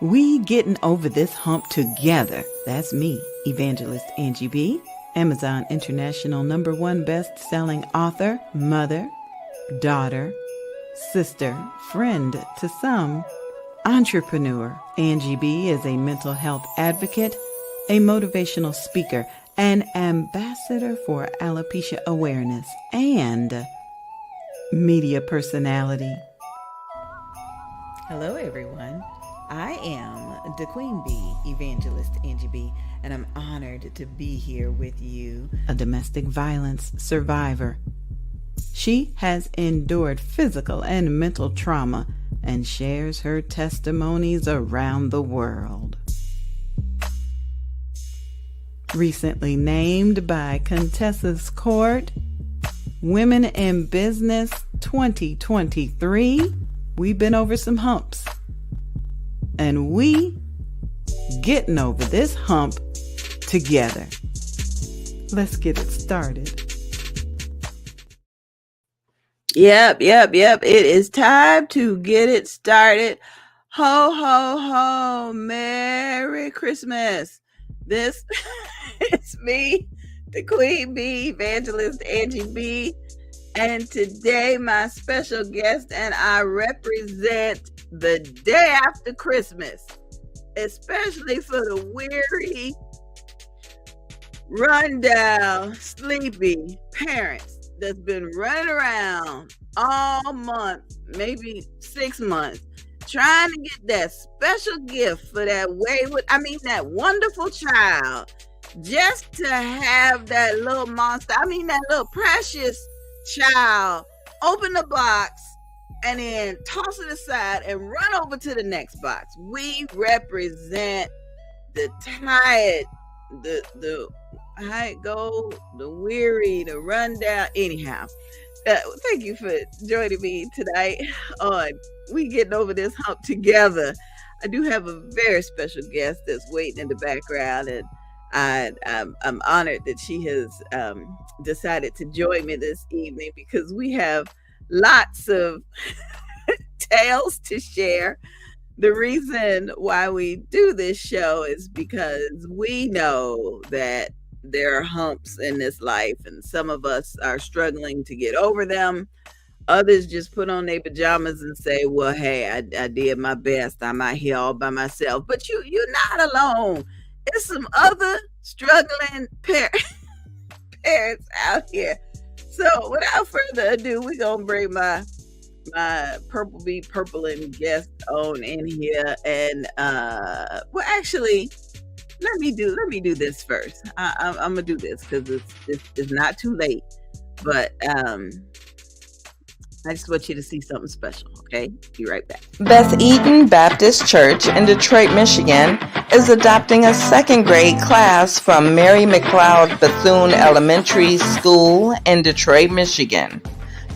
We getting over this hump together. That's me, Evangelist Angie BEE, Amazon International #1 best-selling author, mother, daughter, sister, friend to some, entrepreneur. Angie BEE is a mental health advocate, a motivational speaker, an ambassador for alopecia awareness, and media personality. Hello, everyone. I am the Queen Bee, Evangelist Angie BEE, and I'm honored to be here with you, a domestic violence survivor. She has endured physical and mental trauma and shares her testimonies around the world. Recently named by Contessa's Court, Women in Business 2023, we've been over some humps. And we getting over this hump together. Let's get it started. Yep. It is time to get it started. Ho, ho, ho. Merry Christmas. This is me, the Queen Bee, Evangelist Angie BEE. And today my special guest and I represent the day after Christmas, especially for the weary, rundown, sleepy parents that's been running around all month, maybe 6 months, trying to get that special gift for that that wonderful child, just to have that little monster, that little precious child open the box and then toss it aside and run over to the next box. We represent the tired, the weary, the rundown. Anyhow, thank you for joining me tonight on We Getting Over This Hump Together. I do have a very special guest that's waiting in the background, and I'm honored that she has decided to join me this evening because we have lots of tales to share. The reason why we do this show is because we know that there are humps in this life, and some of us are struggling to get over them. Others just put on their pajamas and say, well, hey, I did my best. I'm out here all by myself. But you're not alone. There's some other struggling parents out here. So without further ado, we're going to bring my Purple Bee Purpling guest on in here. And actually, let me do this first. I'm going to do this because it's not too late. But I just want you to see something special, okay? Be right back. Beth Eden Baptist Church in Detroit, Michigan is adopting a second grade class from Mary McLeod Bethune Elementary School in Detroit, Michigan.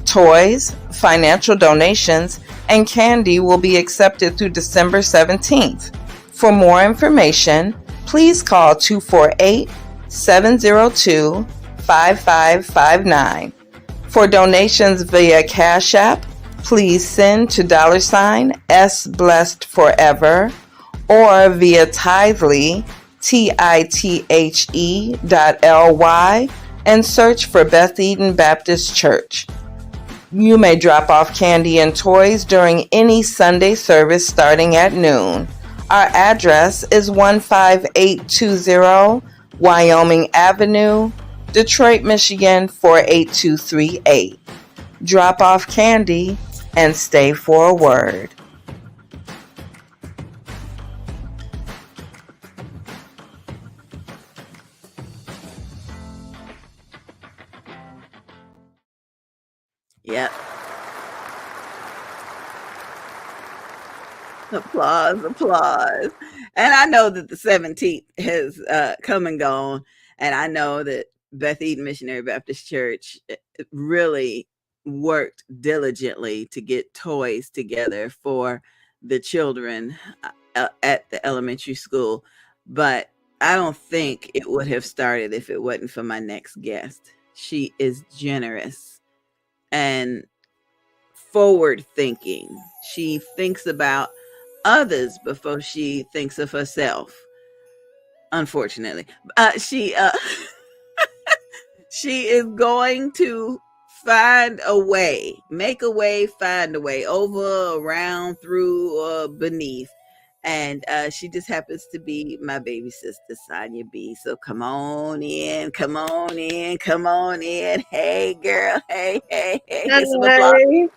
Toys, financial donations, and candy will be accepted through December 17th. For more information, please call 248-702-5559. For donations via Cash App, please send to $SBlessedForever or via Tithely, TITHE.LY, and search for Beth Eden Baptist Church. You may drop off candy and toys during any Sunday service starting at noon. Our address is 15820 Wyoming Avenue, Detroit, Michigan 48238. Drop off candy and stay for a word. Yep. Applause. And I know that the 17th has come and gone, and I know that Beth Eden Missionary Baptist Church really worked diligently to get toys together for the children at the elementary school. But I don't think it would have started if it wasn't for my next guest. She is generous and forward thinking. She thinks about others before she thinks of herself. Unfortunately, she she is going to find a way, make a way, find a way, over, around, through, or beneath. And she just happens to be my baby sister, Sonia B. So come on in, come on in, come on in. Hey, girl. Hey, hey, hey. Get some applause. Hi,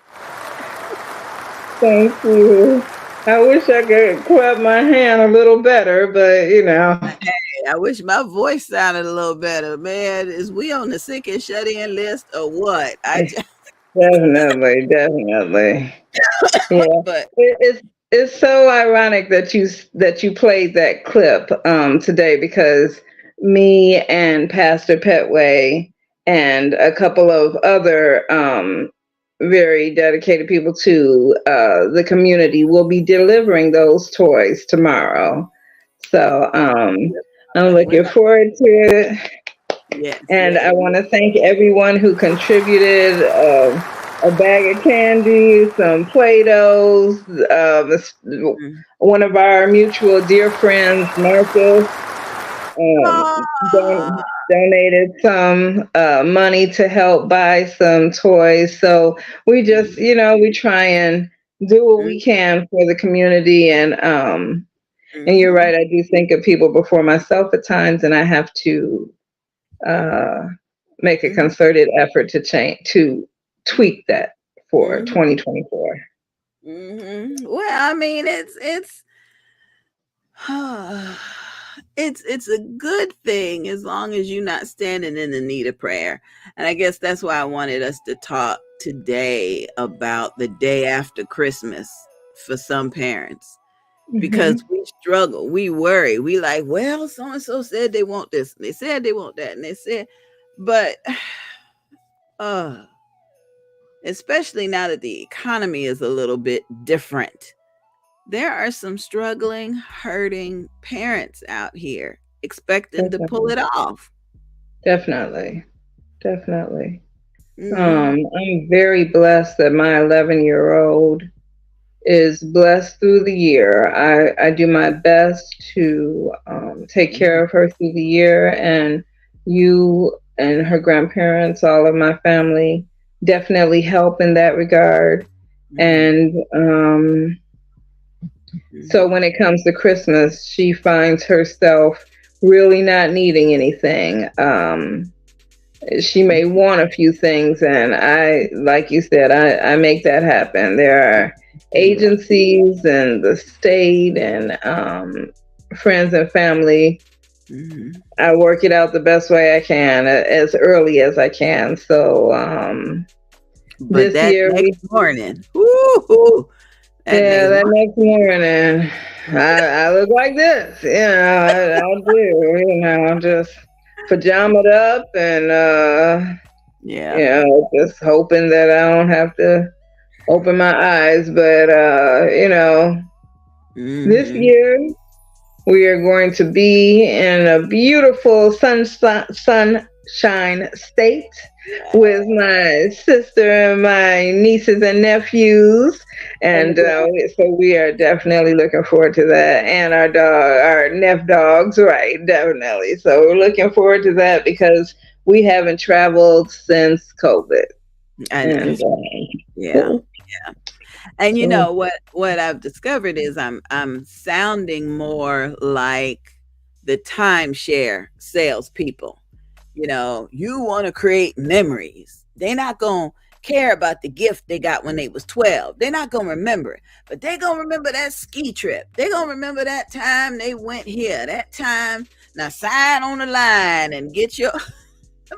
thank you. I wish I could clap my hand a little better, but Hey, I wish my voice sounded a little better. Man, is we on the sick and shut in list or what? definitely, definitely. Yeah, But it's so ironic that you played that clip today because me and Pastor Petway and a couple of other very dedicated people to the community will be delivering those toys tomorrow. So I'm we're looking gonna, forward to it. yes, And yeah. I want to thank everyone who contributed a bag of candy, some Play-Dohs. One of our mutual dear friends, Marcus, Oh, donated some money to help buy some toys. So we just, we try and do what we can for the community. And you're mm-hmm, right, I do think of people before myself at times, and I have to uh, make a mm-hmm, concerted effort to tweak that for mm-hmm, 2024. mm-hmm. Well, I mean, it's it's a good thing as long as you're not standing in the need of prayer. And I guess that's why I wanted us to talk today about the day after Christmas for some parents, because Hmm. we struggle, we worry, we like, well, so and so said they want this, and they said they want that, and they said, but uh especially now that the economy is a little bit different, there are some struggling, hurting parents out here expecting to pull Definitely, it off. definitely, definitely. Mm-hmm. I'm very blessed that my 11-year-old is blessed through the year. I do my best to take care of her through the year, and you and her grandparents, all of my family, definitely help in that regard. Mm-hmm. And so when it comes to Christmas, she finds herself really not needing anything. She may want a few things, and like you said, I make that happen. There are Yeah. agencies and the state and friends and family. Mm-hmm. I work it out the best way I can, as early as I can. So But this that year next we morning, woo, that Yeah, next that morning, next morning, I look like this. I do. Just pajamaed up and yeah. just hoping that I don't have to open my eyes. But this Mm-hmm. year we are going to be in a beautiful sunshine state with my sister and my nieces and nephews. And the And grand- so we are definitely looking forward to that. And our neph dogs, right? Definitely. So we're looking forward to that because we haven't traveled since COVID. I know. And Yeah. And you so, know what I've discovered is I'm sounding more like the timeshare salespeople. You know, you want to create memories. They're not gonna care about the gift they got when they was 12. They're not gonna remember it, but they're gonna remember that ski trip. They're gonna remember that time they went here, that time. Now sign on the line and get your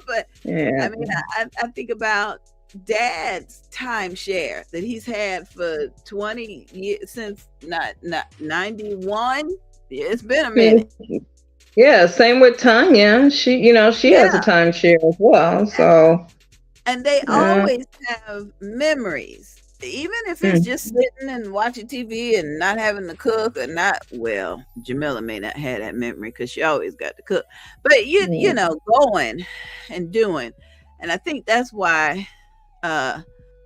but yeah. I mean, I think about dad's timeshare that he's had for 20 years, since not 91. Yeah, it's been a minute. Yeah, same with Tanya. She has a Yeah. timeshare as well. So, And they uh, always have memories. Even if it's mm, just sitting and watching TV and not having to cook, or not, well, Jamila may not have that memory because she always got to cook. But you mm, know, going and doing. And I think that's uh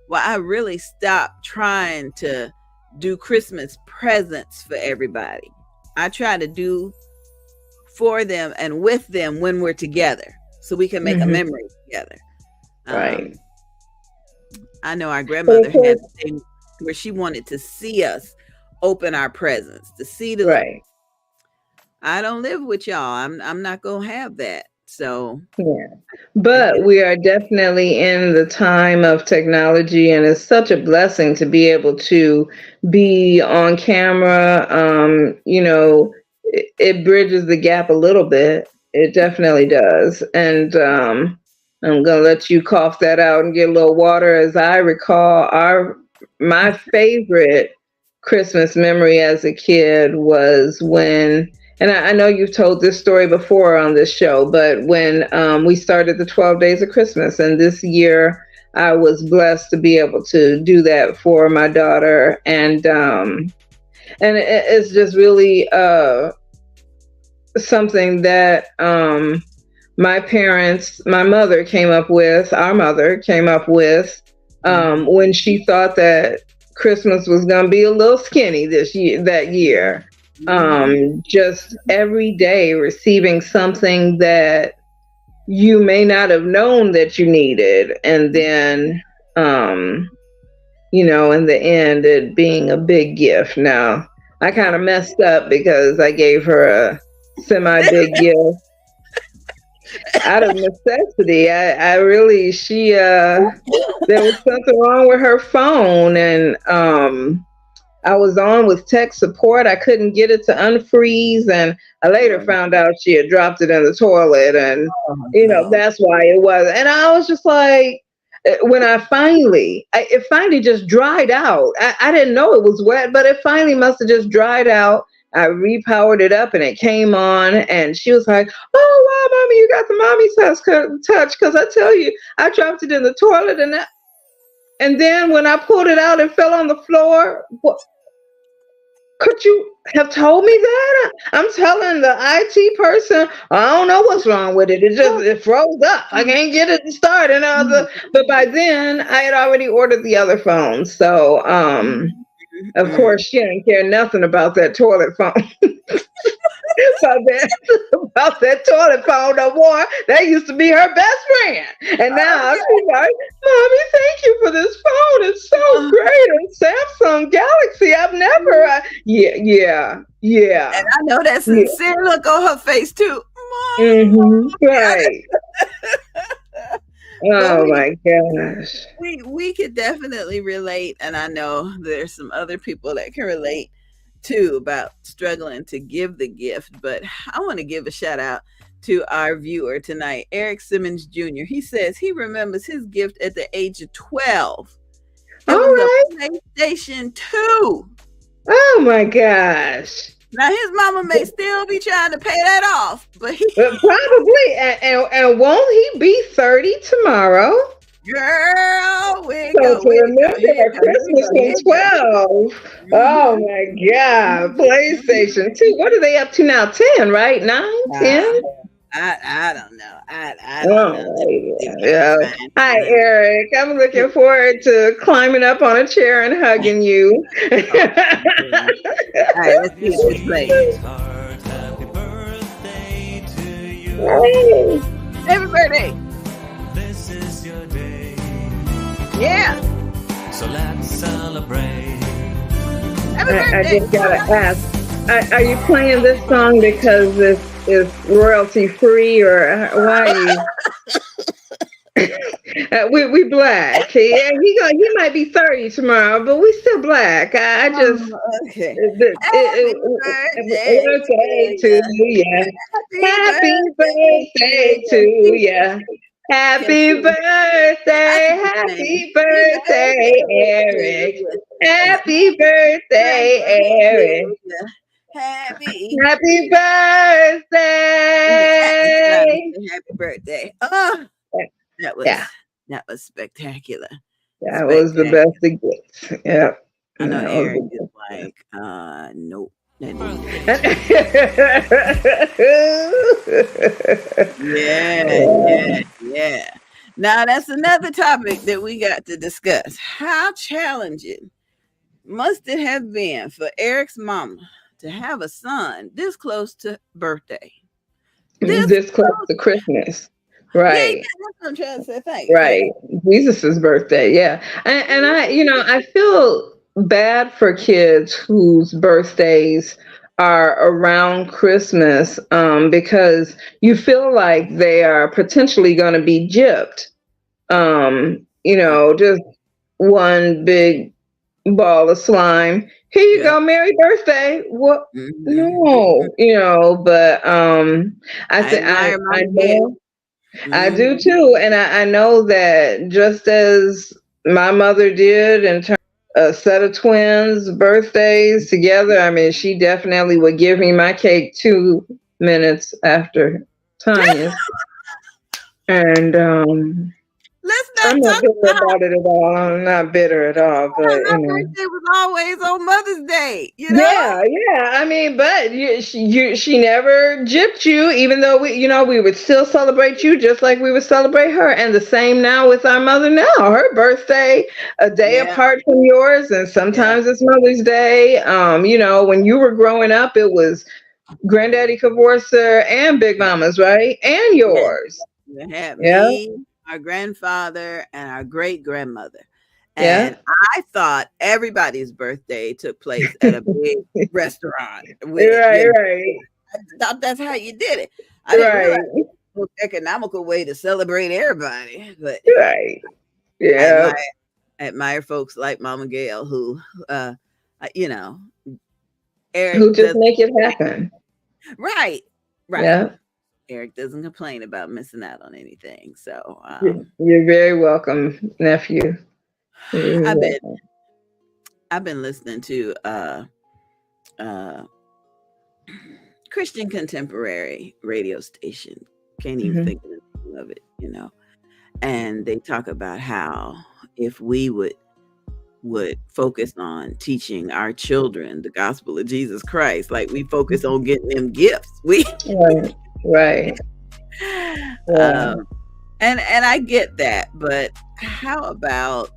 why I really stopped trying to do Christmas presents for everybody. I try to do for them and with them when we're together so we can make a Mm-hmm. memory together. Right. I know our But grandmother of had course, a thing where she wanted to see us open our presents, to see the little. right. I don't live with y'all. I'm not gonna have that. So Yeah. I get But it. we are definitely in the time of technology, and it's such a blessing to be able to be on camera. It bridges the gap a little bit. It definitely does. And I'm gonna let you cough that out and get a little water. As I recall, our my favorite Christmas memory as a kid was when, and I know you've told this story before on this show, but when we started the 12 Days of Christmas, and this year I was blessed to be able to do that for my daughter, and it's just really something that my mother came up with, our mother came up with, when she thought that Christmas was going to be a little skinny that year. Just every day receiving something that you may not have known that you needed, and then, in the end, it being a big gift. Now, I kind of messed up because I gave her a semi big gift out of necessity. I really, there was something wrong with her phone, and I was on with tech support. I couldn't get it to unfreeze, and I later found out she had dropped it in the toilet, and Oh no. that's why it was. And I was just like, when it finally just dried out. I didn't know it was wet, but it finally must have just dried out. I repowered it up and it came on, and she was like, "Oh wow, mommy, you got the mommy touch, because I tell you, I dropped it in the toilet, and then when I pulled it out, it fell on the floor. What, could you have told me that?" I'm telling the IT person, "I don't know what's wrong with it. It froze up. I can't get it to start." But by then I had already ordered the other phone. So of course she didn't care nothing about that toilet phone. About that toilet phone no more. That used to be her best friend. And now she's like, "Mommy, thank you for this phone. It's so great. A Samsung Galaxy. I've never." Yeah. And I know that Yeah. sincere look on her face too. Mm-hmm. Right. But Oh my gosh. we could definitely relate, and I know there's some other people that can relate too about struggling to give the gift. But I want to give a shout out to our viewer tonight, Eric Simmons Jr. He says he remembers his gift at the age of 12. It All was right. a PlayStation 2. Oh my gosh. Now his mama may still be trying to pay that off, but But probably, and won't he be 30 tomorrow? girl, we So go, to we go, remember here our you go, here you Christmas go, here in you go. 12. Oh my God. PlayStation 2. What are they up to now? 10, right? 9, Wow. 10? I don't know. I don't know. Oh, Let me see if I yeah. can find Hi, it. Eric. I'm looking forward to climbing up on a chair and hugging you. Oh, yeah. All right, let's see if this plays. Happy birthday to you. Hey. Happy birthday. This is your day. Yeah. So let's celebrate. Happy I birthday. just gotta ask, are you playing this song because this is royalty free, or why are you? We black. He might be 30 tomorrow, but we still black. I just Okay. it, Happy birthday birthday to you. Happy Happy birthday birthday to you. Happy birthday, Happy happy birthday, Eric. Happy birthday, Eric. Happy Happy birthday. Happy birthday. Oh, that was Yeah, that was spectacular. that was the Spectacular. best of gifts. Yeah. I know That Eric was is like, nope. That didn't work. Yeah. Now that's another topic that we got to discuss. How challenging must it have been for Eric's mama to have a son this close to birthday? This This close close. to Christmas. Yeah, yeah, Right. that's what I'm trying to say. Thank Right. Jesus's birthday. Yeah. And I, I feel bad for kids whose birthdays are around Christmas, because you feel like they are potentially going to be gypped. you. Just one big ball of slime. Here you Yep. go, Merry birthday. What? Hmm. No, but I I think admire I Mama Gail. know I Hmm. do too, and I know that just as my mother did in terms of a set of twins' birthdays together. I mean, she definitely would give me my cake 2 minutes after Tanya's, and Let's I'm not not talk bitter about about it at all. I'm not bitter at all, but her birthday was always on Mother's Day, you know? yeah, yeah. I mean, but she never gypped you, even though we would still celebrate you just like we would celebrate her. And the same now with our mother. Now her birthday a day Yeah, apart from yours, and yeah, sometimes it's Mother's Day. When you were growing up, it was Granddaddy Cavorsa and Big Mama's, right, and yeah. yours. We had Yeah, me, our grandfather, and our great grandmother. yeah. And I thought everybody's birthday took place at a big restaurant with, Right, right, I thought that's how you did it. I didn't realize right, it was an economical way to celebrate everybody. But right. I Yeah. admire folks like Mama Gail who, you know, Eric Who just doesn't make it complain. happen? Right, right. Yeah. Eric doesn't complain about missing out on anything. So You're very welcome, nephew. You're I've been welcome. I've been listening to uh Christian contemporary radio station. Can't even Mhm. think of the name of it. And they talk about how if we would focus on teaching our children the gospel of Jesus Christ, like we focus on getting them gifts. We Right, right. Yeah. um and I get that, but how about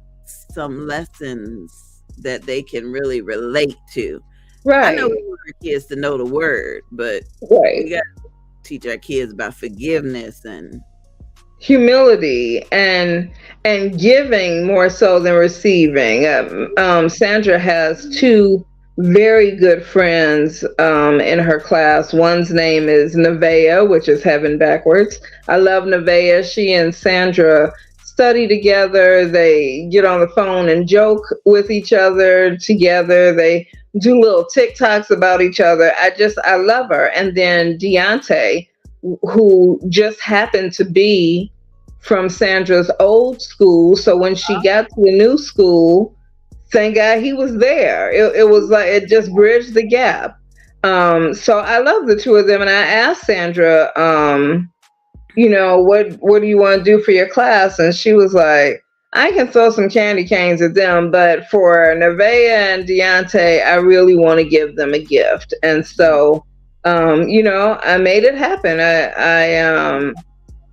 some lessons that they can really relate to? I know Right, we want our kids to know the word, but we right. got to teach our kids about forgiveness and Humility and giving more so than receiving. Sandra has two very good friends in her class. One's name is Nevaeh, which is heaven backwards. I love Nevaeh. She and Sandra study together. They get on the phone and joke with each other together. They do little TikToks about each other. I love her. And then Deontay, who just happened to be from Sandra's old school. So when she got to the new school, thank God he was there. It was like it just bridged the gap. So I love the two of them, and I asked Sandra, what do you want to do for your class? And she was like, I can throw some candy canes at them, but for Nevaeh and Deontay, I really want to give them a gift. And so, I made it happen.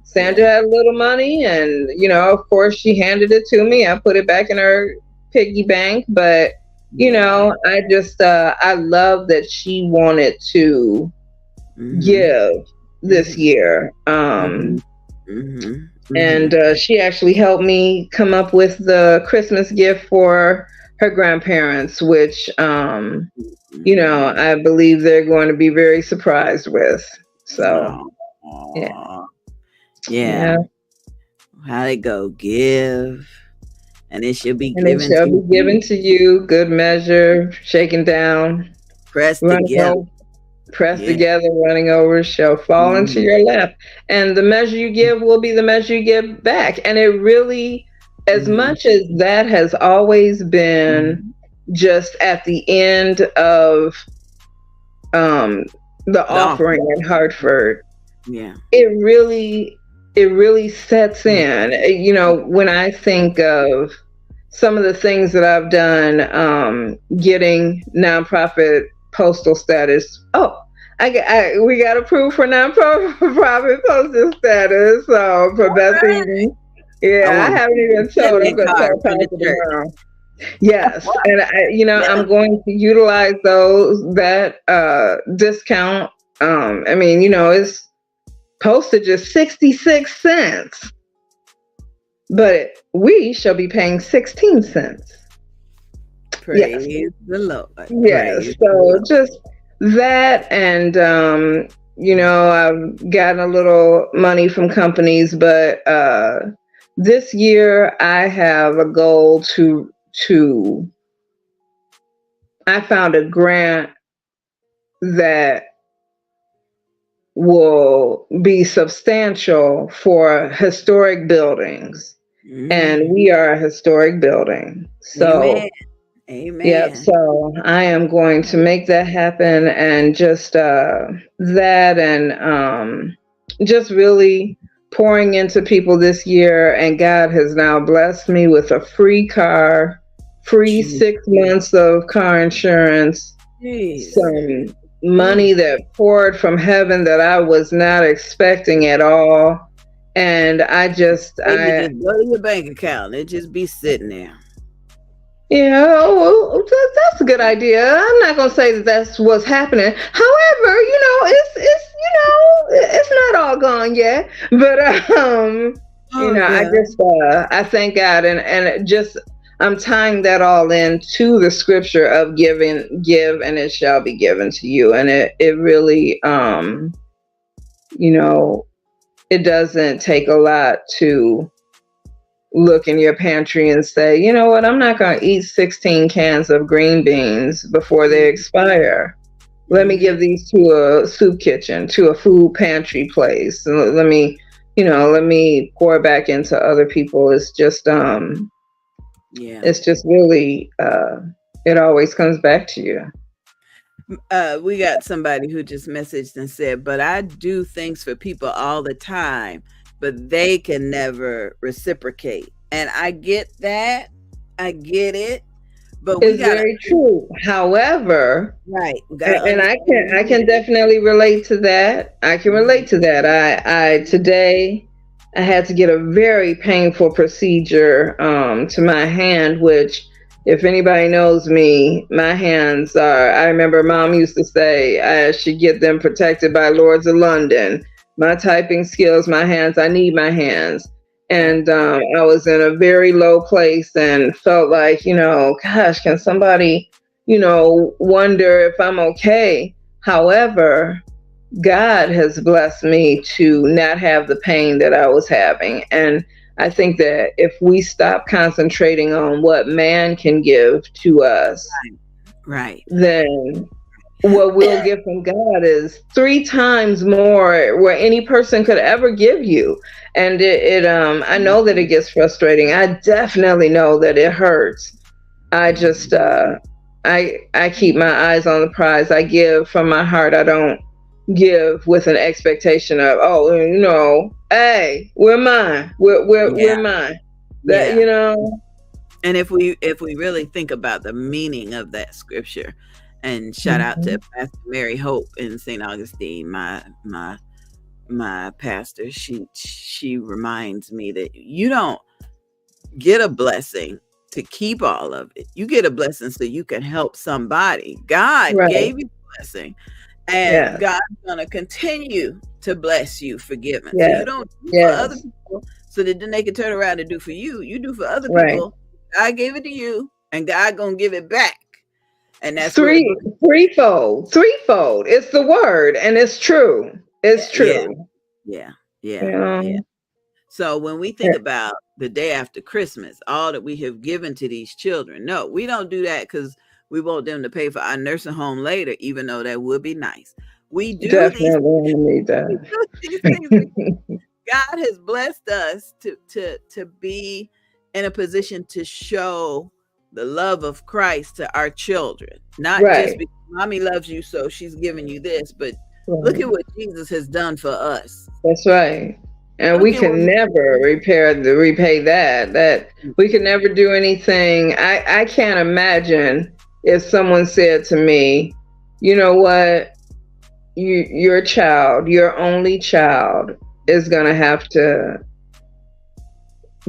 Sandra yeah. had a little money, and of course, she handed it to me. I put it back in her piggy bank, but Yeah. I just I love that she wanted to Mhm. give this Mhm. year. Mhm. Mhm. And Mhm. she actually helped me come up with the Christmas gift for her grandparents, which Mhm. I believe they're going to be very surprised with. So yeah, Aw. Yeah. yeah. How they go? Give, and it shall be And it given shall to be given you. to you, good measure, shaken down, Pressed running together. over, pressed Yeah. together, running over, shall fall into Mhm. your lap. And the measure you give will be the measure you give back. And it really, as Mhm. much as that has always been Mhm. just at the end of um, the The offer. offering in Hartford, Yeah. it really sets in. When I think of some of the things that I've done, getting nonprofit postal status. Oh, we got approved for nonprofit postal status. So for All Beth right. Eden, I yeah, I want haven't even send told. me I'm a going to card tell from the Pastor church. tomorrow. Yes, and I'm going to utilize that discount. I mean, it's postage is 66 cents, but we shall be paying 16 cents. Yes. Praise the Lord. Yes. Praise the So Lord. just that, and I've gotten a little money from companies, but this year I have a goal to I found a grant that will be substantial for historic buildings. And we are a historic building. Amen. So, yep. Amen. So I am going to make that happen, and just that, and just really pouring into people this year. And God has now blessed me with a free car, free Jeez. 6 months of car insurance, Jeez. some money that poured from heaven that I was not expecting at all. And It just go to your bank account. It just be sitting there. yeah, well, that's a good idea. I'm not gonna say that that's what's happening. However, it's not all gone yet. But I Yeah. just I thank God, and it just I'm tying that all into the scripture of give, and it shall be given to you. And it really it doesn't take a lot to look in your pantry and say, you know what, I'm not going to eat 16 cans of green beans before they expire. Let me give these to a soup kitchen, to a food pantry place. And let me pour back into other people. It's just, it's just really, it always comes back to you. We got somebody who just messaged and said, but I do things for people all the time, but they can never reciprocate. And I get that. I get it. But it's very true. However, right. And I can definitely relate to that. I can relate to that. I today I had to get a very painful procedure to my hand, which, if anybody knows me, my hands are, I remember Mom used to say I should get them protected by Lords of London. My typing skills, my hands, I need my hands. And I was in a very low place and felt like, gosh, can somebody, wonder if I'm okay? However, God has blessed me to not have the pain that I was having. And I think that if we stop concentrating on what man can give to us, right, then what we'll get from God is 3 times more what any person could ever give you. And I know that it gets frustrating. I definitely know that it hurts. I just I keep my eyes on the prize. I give from my heart. I don't give with an expectation of, hey, we're mine. We're mine. That And if we really think about the meaning of that scripture, and shout out to Pastor Mary Hope in St. Augustine, my pastor, she reminds me that you don't get a blessing to keep all of it. You get a blessing so you can help somebody. God gave you a blessing, and God's gonna continue to bless you for giving. So you don't do for other people so that then they can turn around and do for you. You do for other people. God gave it to you, and God gonna give it back. And that's threefold. It's the word, and it's true. It's true. Yeah. So when we think about the day after Christmas, all that we have given to these children, no, we don't do that because we want them to pay for our nursing home later, even though that would be nice. We do definitely need that. These things. God has blessed us to be in a position to show the love of Christ to our children, not just because mommy loves you, so she's giving you this, but look at what Jesus has done for us. That's right. And we can never repay that we can never do anything. I can't imagine if someone said to me, you know what, your child, your only child, is going to have to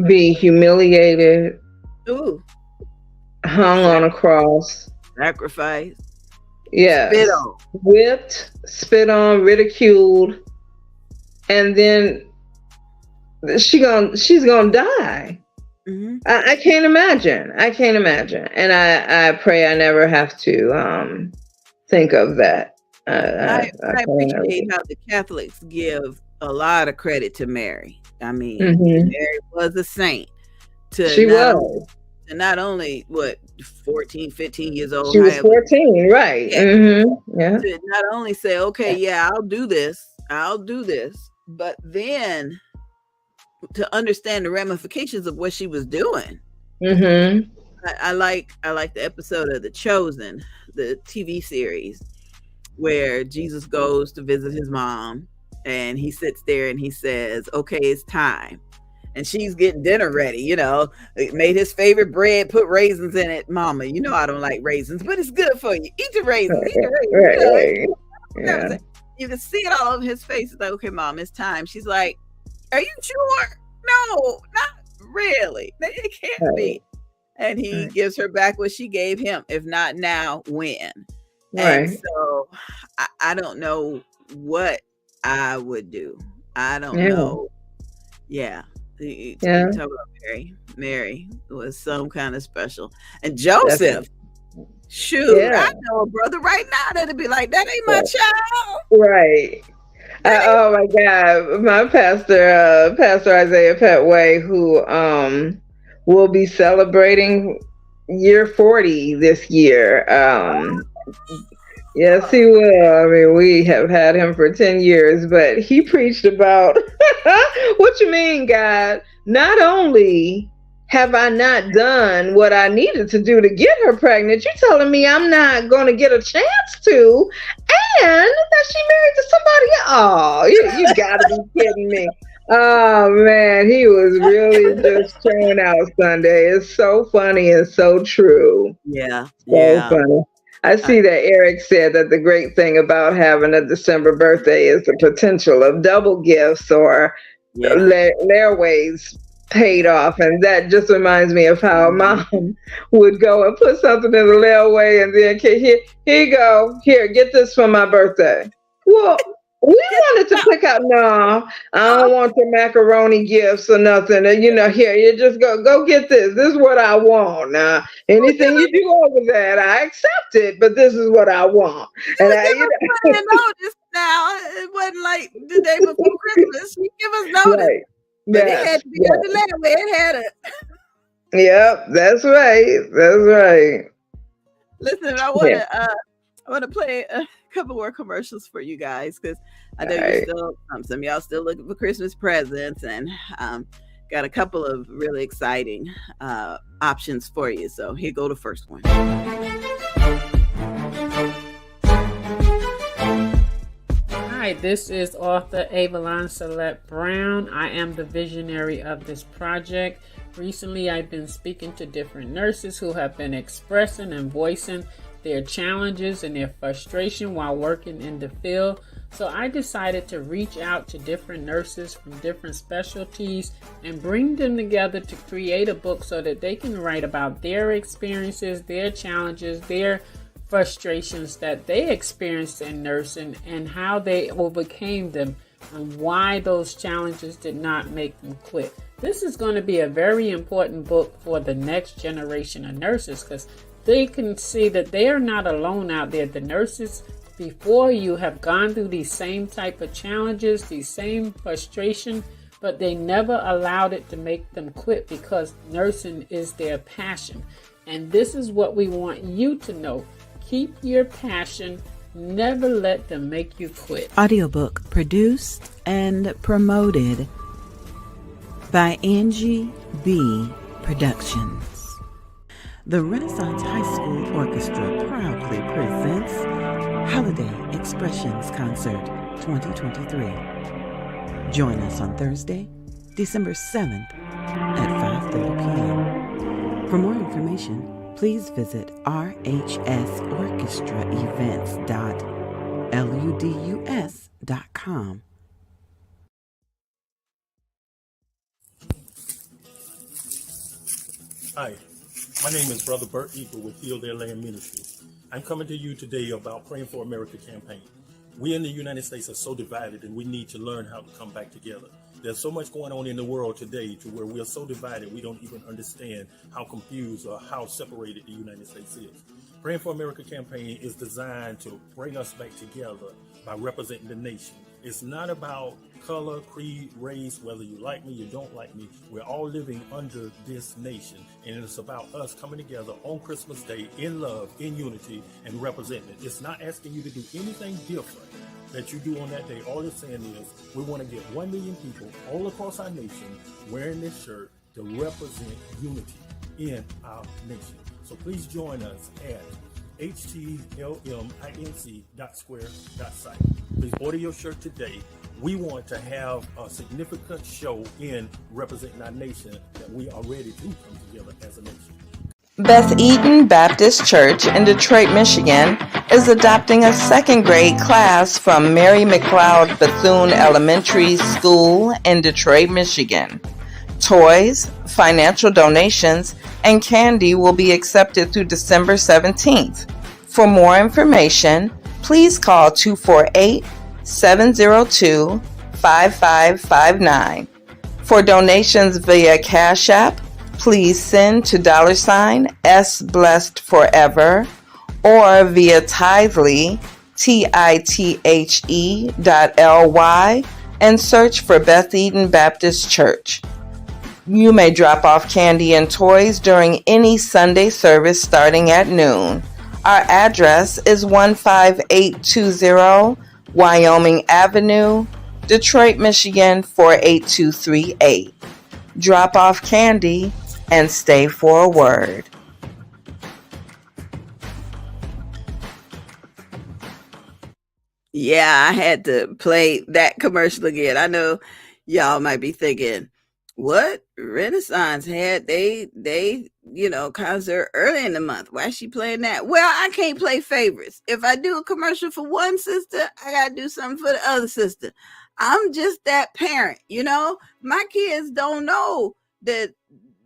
be humiliated. Ooh. hung on a cross. Sacrifice, spit Yes. on. Whipped, spit on, ridiculed, and then she's gonna die. Hmm. I can't imagine. I can't imagine. And I pray I never have to think of that. I pray I never. appreciate how the Catholics give a lot of credit to Mary. I mean, Hmm. Mary was a saint to She was. not only what 14, 15 years old, She was however, 14, right? yeah, Yeah. to not only say, okay, yeah, I'll do this, but then to understand the ramifications of what she was doing. Hmm. I like the episode of The Chosen, the TV series, where Jesus goes to visit his mom and he sits there and he says, okay, it's time. And she's getting dinner ready, made his favorite bread, put raisins in it. Mama, I don't like raisins, but it's good for you. Eat the raisins, eat the raisins. Right. Yeah. You can see it all over his face. It's like, okay, Mom, it's time. She's like, are you sure? No, not really. It can't be. And he gives her back what she gave him. If not now, when? And Right. so I don't know what I would do. I don't Yeah. know. Yeah. You Yeah. talk about Mary. Mary was some kind of special. And Joseph, Definitely. shoot, Yeah. I know a brother right now that'd be like, that ain't my child. Right. Oh my God, my Pastor Isaiah Petway, who will be celebrating year 40 this year. Yes, he will. I mean, we have had him for 10 years, but he preached about what you mean, God? Not only have I not done what I needed to do to get her pregnant, you're telling me I'm not going to get a chance to, and that she married to somebody else. Oh, you got to be kidding me. Oh man, he was really just showing out Sunday. It's so funny and so true. Yeah. So Yeah. funny. I see that Eric said that the great thing about having a December birthday is the potential of double gifts or Yeah. layaways paid off. And that just reminds me of how Mom would go and put something in the layaway and then, here you go. Here, get this for my birthday. Well, we wanted to pick out, no, I don't want the macaroni gifts or nothing. And, here, you just go get this. This is what I want. Now, anything you do over that, I accept it, but this is what I want. And I, notice now. It wasn't like the day before Christmas. She give us notice. Right. But it had to be on the layaway. It had a. Yep, that's right. That's right. Listen, I want to play a couple more commercials for you guys because I know you're still some of y'all still looking for Christmas presents and got a couple of really exciting options for you. So here go the first one. Hi, this is author Avalon Celette Brown. I am the visionary of this project. Recently, I've been speaking to different nurses who have been expressing and voicing their challenges and their frustration while working in the field. So I decided to reach out to different nurses from different specialties and bring them together to create a book so that they can write about their experiences, their challenges, their frustrations that they experienced in nursing and how they overcame them and why those challenges did not make them quit. This is going to be a very important book for the next generation of nurses because they can see that they are not alone out there. The nurses before you have gone through these same type of challenges, these same frustration, but they never allowed it to make them quit because nursing is their passion. And this is what we want you to know. Keep your passion. Never let them make you quit. Audiobook produced and promoted by Angie BEE Productions. The Renaissance High School Orchestra proudly presents Holiday Expressions Concert 2023. Join us on Thursday, December 7th at 5:30 p.m. For more information, please visit rhsorchestraevents.ludus.com. Hi, My name is Brother Bert Eagle with Heal Their Land Ministries. I'm coming to you today about Praying for America campaign. We in the United States are so divided, and we need to learn how to come back together. There's so much going on in the world today to where we are so divided we don't even understand how confused or how separated the United States is. Praying for America campaign is designed to bring us back together by representing the nation. It's not about color, creed, race, whether you like me, you don't like me. We're all living under this nation, and it's about us coming together on Christmas Day in love, in unity, and representing it. It's not asking you to do anything different that you do on that day. All it's saying is we want to get 1 million people all across our nation wearing this shirt to represent unity in our nation. So please join us at htlminc.square.site. Please order your shirt today. We want to have a significant show in representing our nation, that we are ready to come together as a nation. Beth Eden Baptist Church in Detroit, Michigan is adopting a second grade class from Mary McLeod Bethune Elementary School in Detroit, Michigan. Toys, financial donations, and candy will be accepted through December 17th. For more information, please call 248-702-5559. For donations via Cash App, please send to $SBlessedForever or via Tithely, TITHE.LY, and search for Beth Eden Baptist Church. You may drop off candy and toys during any Sunday service starting at noon. Our address is 15820 Wyoming Avenue, Detroit, Michigan 48238. Drop off candy and stay for a word. Yeah, I had to play that commercial again. I know y'all might be thinking, what Renaissance had they concert early in the month? Why is she playing that? Well, I can't play favorites. If I do a commercial for one sister, I gotta do something for the other sister. I'm just that parent, My kids don't know that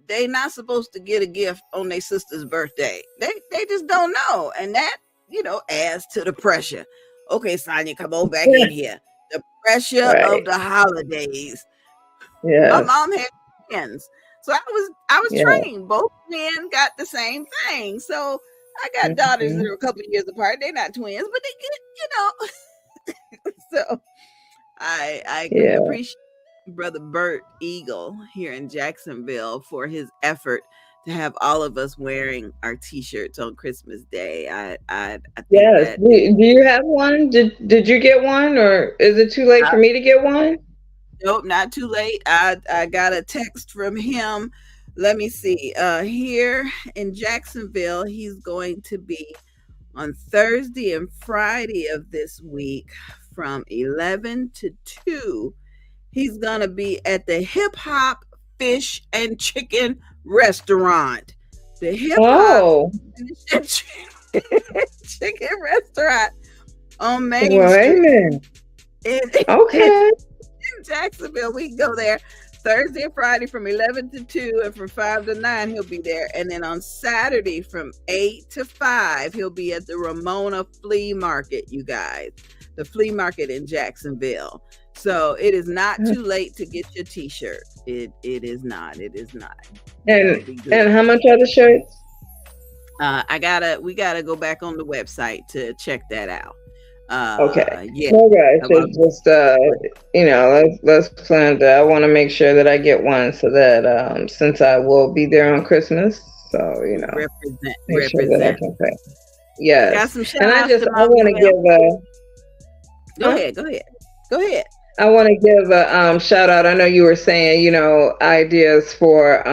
they not supposed to get a gift on their sister's birthday. They just don't know, and that adds to the pressure. Okay, Sonia, come on back in here. The pressure of the holidays. Yeah. My mom had twins, so I was trained. Both men got the same thing. So I got daughters that are a couple of years apart. They're not twins, but they get, So I appreciate Brother Bert Eagle here in Jacksonville for his effort to have all of us wearing our T-shirts on Christmas Day. I think yes. Do you have one? Did you get one, or is it too late for me to get one? Nope, not too late. I got a text from him. Let me see. Here in Jacksonville, he's going to be on Thursday and Friday of this week from 11 to 2. He's going to be at the Hip Hop Fish and Chicken Restaurant. The Hip Hop Fish and Chicken Restaurant on Main Street. Okay. In Jacksonville, we can go there Thursday and Friday from 11 to 2, and from 5 to 9 he'll be there. And then on Saturday from 8 to 5 he'll be at the Ramona Flea Market, you guys. The flea market in Jacksonville. So it is not too late to get your T-shirt. It is not. And how much are the shirts? We gotta go back on the website to check that out. Okay. Yeah. Okay. So just let's plan that. I want to make sure that I get one, so that since I will be there on Christmas, so represent. Sure that I can pay. Yes. Got some and I want to give Go ahead. I want to give a shout out. I know you were saying, ideas for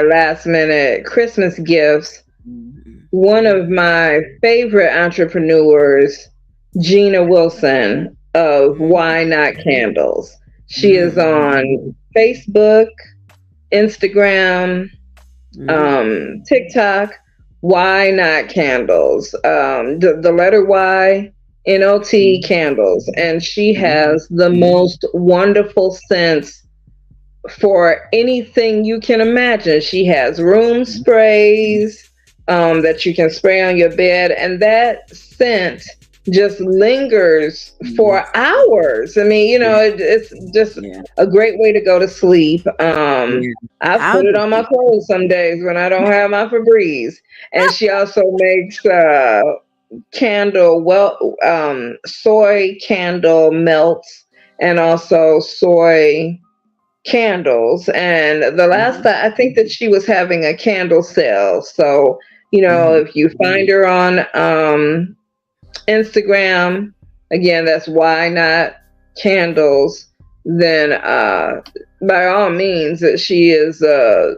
last minute Christmas gifts. One of my favorite entrepreneurs, Gina Wilson of Why Not Candles. She is on Facebook, Instagram, TikTok. Why Not Candles? The letter Y, NOT Candles, and she has the most wonderful scents for anything you can imagine. She has room sprays that you can spray on your bed, and that scent just lingers for hours. I mean, it's just a great way to go to sleep. I put it on my clothes some days when I don't have my Febreze. And she also makes soy candle melts, and also soy candles. And the last time, I think that she was having a candle sale. So, if you find her on Instagram, again, that's Why Not Candles, then by all means, that she is a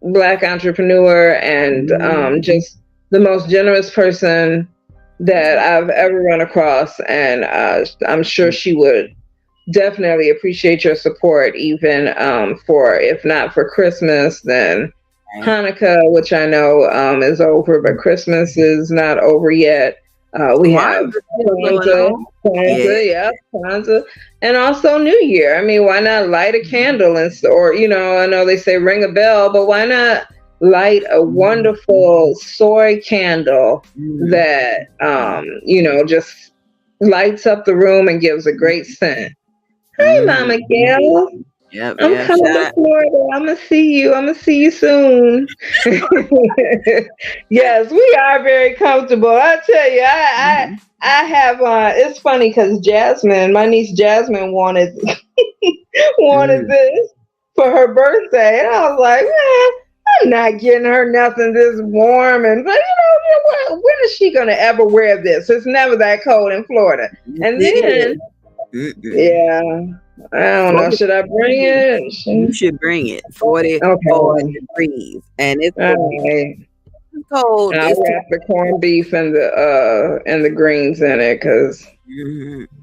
Black entrepreneur and just the most generous person that I've ever run across. And I'm sure she would definitely appreciate your support, even for, if not for Christmas, then Hanukkah, which I know is over, but Christmas is not over yet. We have Kwanzaa, and also New Year. I mean, why not light a candle or I know they say ring a bell, but why not light a wonderful soy candle that just lights up the room and gives a great scent. Hi, Mama Gail. Yep, I'm coming to Florida. I'm gonna see you soon. Yes, we are very comfortable. I tell you, I have. It's funny because my niece Jasmine, wanted this for her birthday, and I was like, man, I'm not getting her nothing this warm. And but when is she gonna ever wear this? It's never that cold in Florida. And then, I don't know. Should I bring it? You should bring it. 44 degrees, and it's cold. I'll wrap the corned beef and the greens in it, because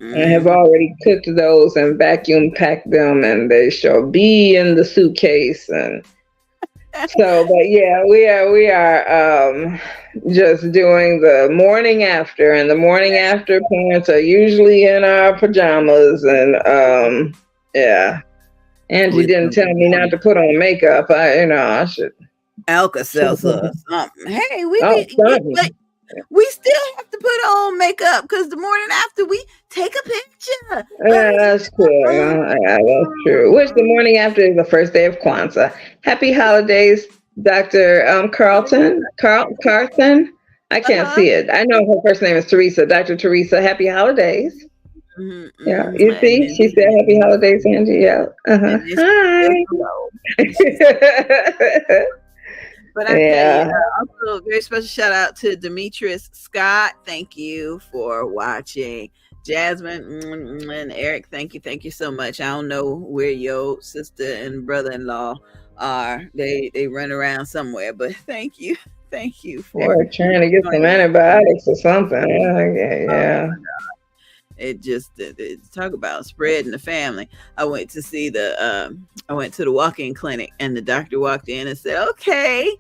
I have already cooked those and vacuum packed them, and they shall be in the suitcase. And so, but yeah, we are just doing the morning after, and the morning after parents are usually in our pajamas, and Angie didn't tell me not to put on makeup. I should. Alka-Seltzer or something. Hey, we still have to put on makeup because the morning after we take a picture. Yeah, that's true. That's true. Which the morning after is the first day of Kwanzaa. Happy holidays, Dr. Carlton. I can't see it. I know her first name is Teresa. Dr. Teresa, happy holidays. Yeah, you see, she said happy holidays, Angie. Yeah. Hi. But I tell you, also a very special shout out to Demetrius Scott. Thank you for watching. Jasmine and Eric, thank you so much. I don't know where your sister and brother-in-law are. They run around somewhere, but thank you for trying to get some antibiotics or something. Yeah. It just talk about spreading the family. I went to the walk-in clinic, and the doctor walked in and said, "Okay,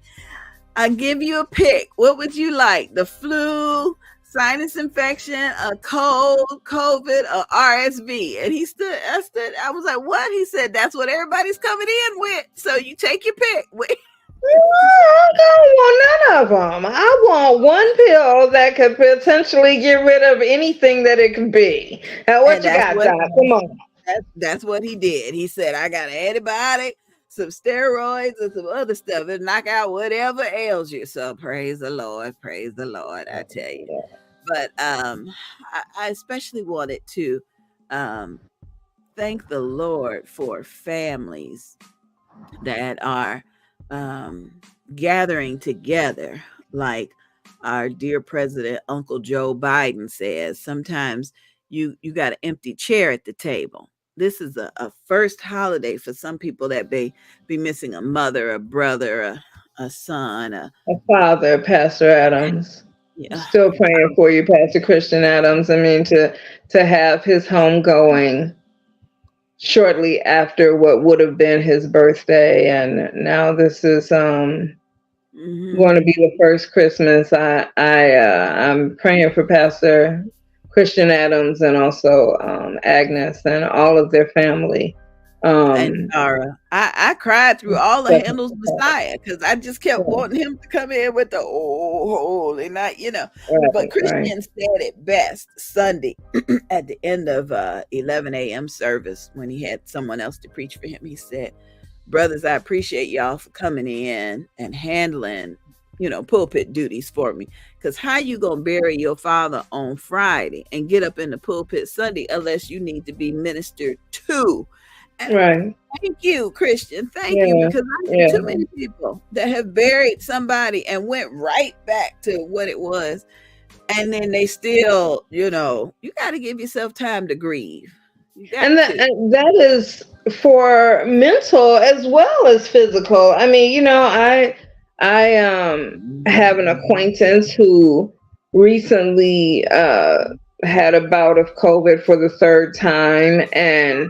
I give you a pick. What would you like? The flu, sinus infection, a cold, COVID, or RSV?" And I was like, "What?" He said, "That's what everybody's coming in with. So you take your pick." I don't want none of them. I want one pill that could potentially get rid of anything that it could be. Now, what you got, Doc? Come on. That's what he did. He said, "I got an antibiotic, some steroids, and some other stuff and knock out whatever ails you." So praise the Lord, I tell you. But I especially wanted to thank the Lord for families that are gathering together, like our dear President Uncle Joe Biden says. Sometimes you got an empty chair at the table. This is a first holiday for some people that may be missing a mother, a brother, a son, a father. Pastor Adams. Still praying for you, Pastor Christian Adams. I mean, to have his home going shortly after what would have been his birthday, and now this is going to be the first Christmas. I'm praying for Pastor Christian Adams and also Agnes and all of their family And Um, Tara, I cried through all of definitely. Handel's Messiah because I just kept wanting him to come in with the oh holy night, But Right, right, Christian said it best Sunday at the end of 11 a.m. service when he had someone else to preach for him. He said, brothers, I appreciate y'all for coming in and handling, pulpit duties for me. Because how you gonna bury your father on Friday and get up in the pulpit Sunday unless you need to be ministered to? And right. thank you, Christian. Thank you, Yeah, because I know yeah. too many people that have buried somebody and went right back to what it was. And then they still, you got to give yourself time to grieve. You got to. And that is for mental as well as physical. I mean, I have an acquaintance who recently had a bout of COVID for the third time, and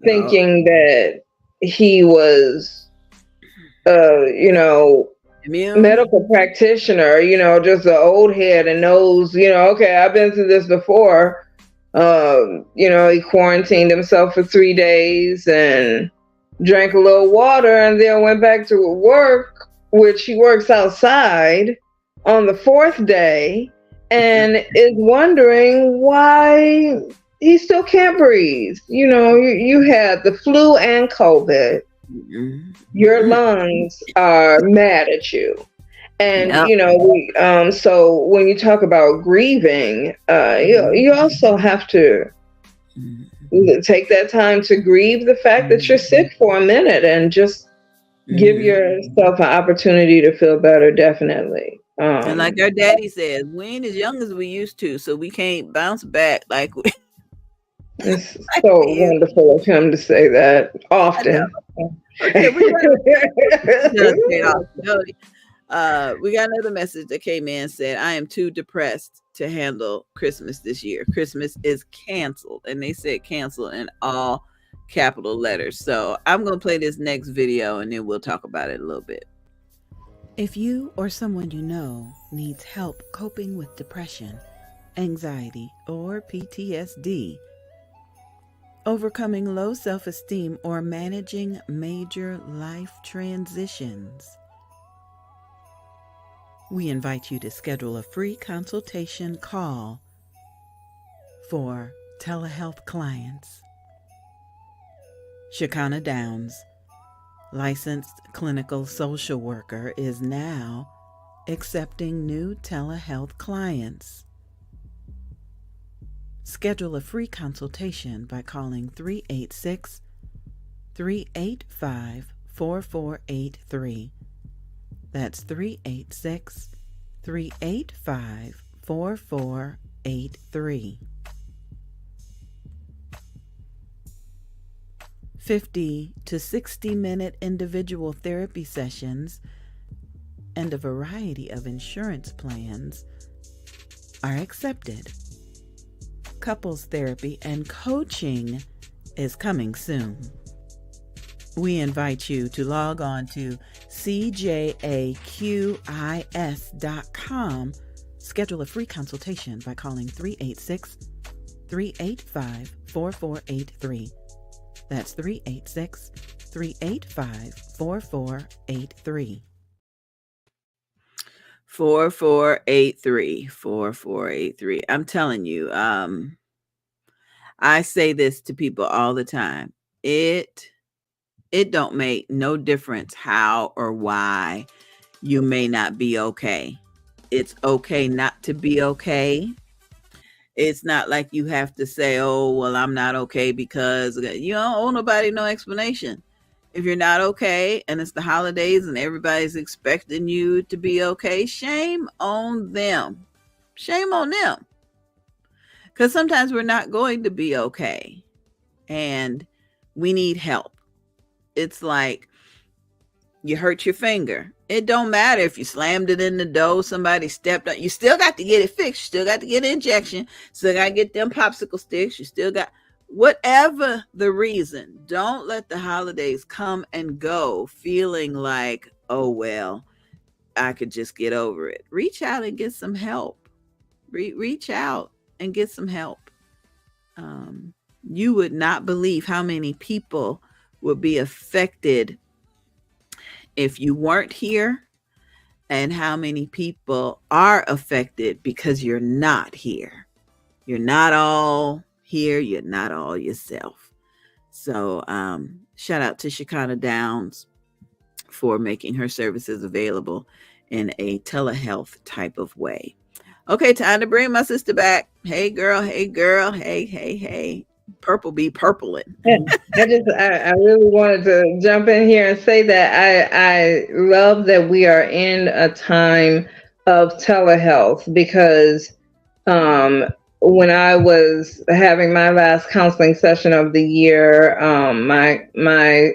Oh, thinking that he was, you know, immune. medical practitioner, just an old head and knows, okay, I've been through this before. He quarantined himself for 3 days and drank a little water and then went back to work, which he works outside on the fourth day, and is wondering why he still can't breathe. You had the flu and COVID. Your lungs are mad at you. And Yep. so when you talk about grieving, you also have to take that time to grieve the fact that you're sick for a minute and just give yourself an opportunity to feel better. Definitely. And like our daddy says, we ain't as young as we used to, so we can't bounce back like we, It's like so we used. wonderful of him to say that I know. often. Okay, we got another message that came in, said, I am too depressed to handle Christmas this year. Christmas is canceled. And they said canceled in all capital letters. So I'm going to play this next video and then we'll talk about it a little bit. If you or someone you know needs help coping with depression, anxiety, or PTSD, overcoming low self-esteem, or managing major life transitions, we invite you to schedule a free consultation call for telehealth clients. Shekinah Downs, licensed clinical social worker, is now accepting new telehealth clients. Schedule a free consultation by calling 386-385-4483. That's 386-385-4483. 50 to 60-minute individual therapy sessions and a variety of insurance plans are accepted. Couples therapy and coaching is coming soon. We invite you to log on to cjaqis.com. Schedule a free consultation by calling 386-385-4483. That's 386-385-4483. 4483. I'm telling you, I say this to people all the time. It don't make no difference how or why you may not be okay. It's okay not to be okay. It's not like you have to say, oh, well, I'm not okay because you don't owe nobody no explanation. If you're not okay and it's the holidays and everybody's expecting you to be okay, shame on them. Shame on them. Because sometimes we're not going to be okay and we need help. It's like you hurt your finger. It don't matter if you slammed it in the dough, somebody stepped on. You still got to get it fixed. You still got to get an injection. Still got to get them popsicle sticks. You still got, whatever the reason, don't let the holidays come and go feeling like, oh, well, I could just get over it. Reach out and get some help. Reach out and get some help. You would not believe how many people would be affected if you weren't here, and how many people are affected because you're not here. You're not all here, you're not all yourself. So shout out to Shekinah Downs for making her services available in a telehealth type of way. Okay, time to bring my sister back. Hey girl, hey girl, hey, hey, hey. Purple be purpling. Yeah, I really wanted to jump in here and say that I love that we are in a time of telehealth, because when I was having my last counseling session of the year, my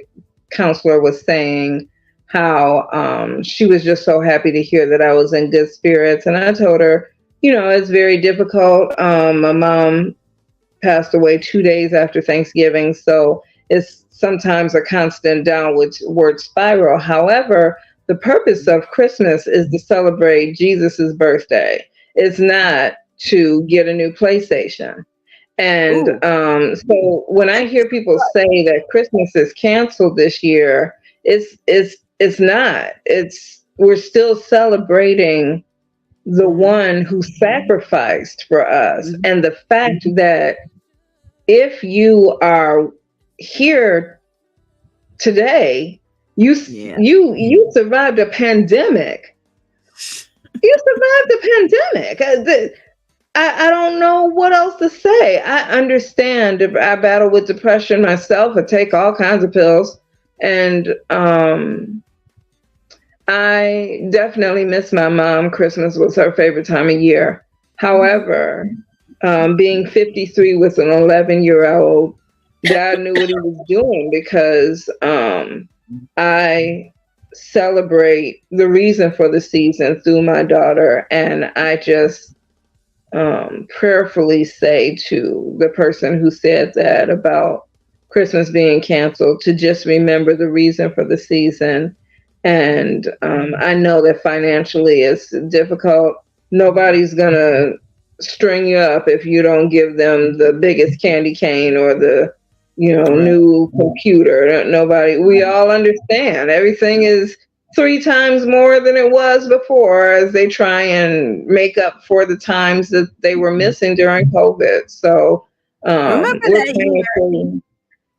counselor was saying how she was just so happy to hear that I was in good spirits, and I told her, it's very difficult. My mom passed away 2 days after Thanksgiving, so it's sometimes a constant downward spiral. However, the purpose of Christmas is to celebrate Jesus's birthday. It's not to get a new PlayStation. And so when I hear people say that Christmas is canceled this year, it's not. We're still celebrating the one who sacrificed for us. And the fact that if you are here today, you survived a pandemic. You survived a pandemic. I don't know what else to say. I understand. I battle with depression myself. I take all kinds of pills. And I definitely miss my mom. Christmas was her favorite time of year. However, being 53 with an 11-year-old, God knew what he was doing, because I celebrate the reason for the season through my daughter. And I just prayerfully say to the person who said that about Christmas being canceled to just remember the reason for the season. And I know that financially it's difficult. Nobody's going to string you up if you don't give them the biggest candy cane or the, new computer. Nobody, we all understand everything is 3 times more than it was before, as they try and make up for the times that they were missing during COVID. So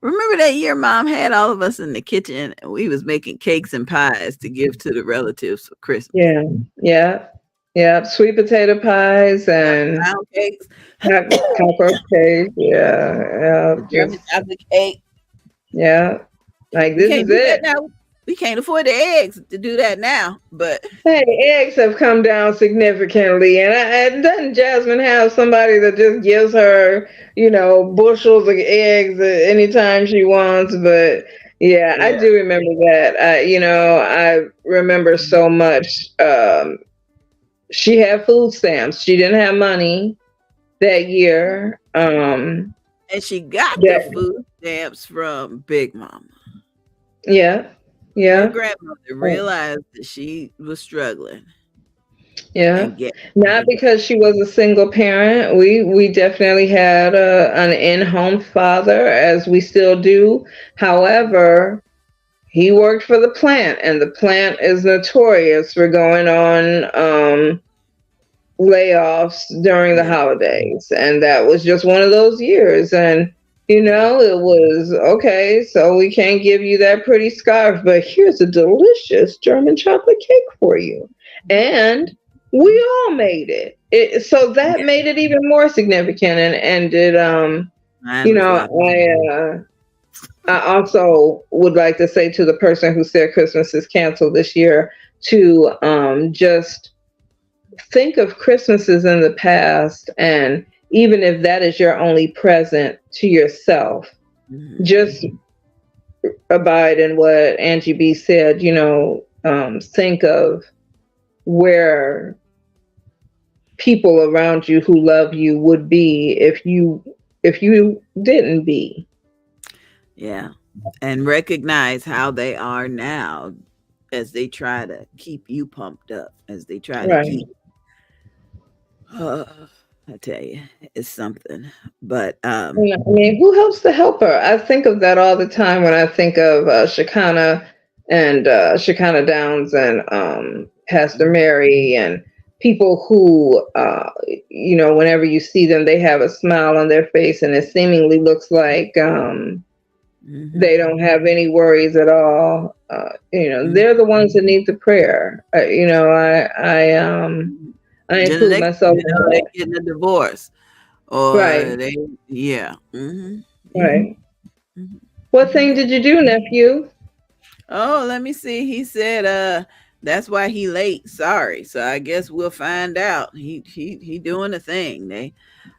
Remember that year Mom had all of us in the kitchen and we was making cakes and pies to give to the relatives for Christmas. Yeah. Sweet potato pies and pound cakes, cockroach cake. Yeah. German chocolate cake. Yeah. Like, this is it. We can't afford the eggs to do that now, but hey, eggs have come down significantly. And doesn't Jasmine have somebody that just gives her, bushels of eggs anytime she wants? But yeah, I do remember that. I remember so much. She had food stamps. She didn't have money that year. And she got the food stamps from Big Mama. Yeah. Her grandmother realized that she was struggling. Yeah. Not because she was a single parent. We definitely had an in-home father, as we still do. However, he worked for the plant, and the plant is notorious for going on layoffs during the holidays. And that was just one of those years. And it was, okay, so we can't give you that pretty scarf, but here's a delicious German chocolate cake for you. And we all made it. So that made it even more significant. And it, I also would like to say to the person who said Christmas is canceled this year to just think of Christmases in the past, and even if that is your only present to yourself, just abide in what Angie BEE said, think of where people around you who love you would be if you didn't be. Yeah. And recognize how they are now as they try to keep you pumped up, as they try to keep I tell you, it's something. But Yeah, I mean, who helps the helper? I think of that all the time when I think of Shekinah and Shekinah Downs and Pastor Mary and people who, whenever you see them, they have a smile on their face and it seemingly looks like mhm, they don't have any worries at all. mhm. They're the ones that need the prayer. I Then include myself in they that. getting a divorce, or Right, they, yeah, hmm, yeah. right. Mhm. What thing did you do, nephew? Oh, let me see. He said, that's why he late. Sorry. So I guess we'll find out. He doing a thing.